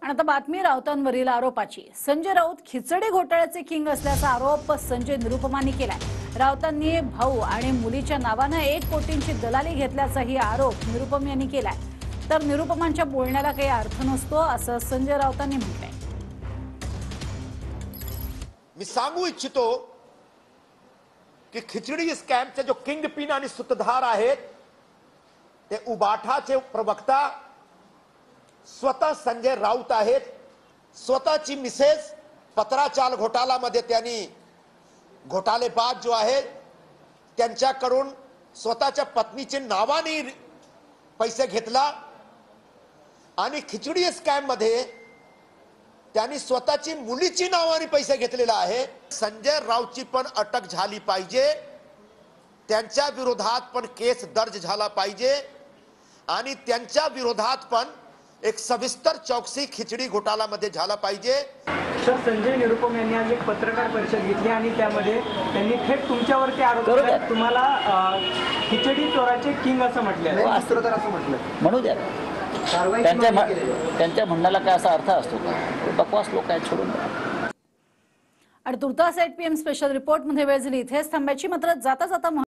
आणि आता बातमी राऊतांवरील आरोपाची। संजय राऊत खिचडी घोटाळ्याचे किंग असल्याचा आरोप संजय निरुपमांनी केलाय। राऊतांनी भाऊ आणि मुलीच्या नावाने 1 कोटींची दलाली घेतल्याचाही आरोप निरुपम यांनी केलाय। तर निरुपमांच्या बोलण्याला काही अर्थ नसतो असं संजय राऊतांनी म्हटलंय। मी सांगू इच्छितो की खिचडी स्कॅमचे जो किंग पिन आणि सूत्रधार आहेत ते उबाठाचे प्रवक्ता स्वतः संजय राऊत आहेत। स्वतःची मिसेस पत्राचाल घोटाळ्यामध्ये त्यांनी घोटाळेबाज जो आहे त्यांच्याकडून स्वतःच्या पत्नीचे नावाने पैसे घेतला आणि खिचडी स्कॅम मध्ये त्यांनी स्वतःची मुलीची नावाने पैसे घेतलेला आहे। संजय राऊतची पण अटक झाली पाहिजे, त्यांच्या विरोधात पण केस दर्ज झाला पाहिजे आणि त्यांच्या विरोधात पण एक सविस्तर चौकसी खिचडी घोटाळ्यामध्ये झाला पाहिजे। सर, संजय निरुपम यांनी आज एक पत्रकार परिषद घेतली आणि त्यामध्ये त्यांनी थेट तुमच्यावरती आरोप केला। तुम्हाला खिचडी चोराचे किंग असं म्हटले, असं म्हटलं म्हणू द्या। त्यांच्या म्हणण्याला काय असा अर्थ असतो का? बकवास लोक आहेत, सोडून द्या। आणि तुर्तास 8 PM स्पेशल रिपोर्ट मध्ये वेळ झाली इथेच थांबायची। मात्र जाता जाता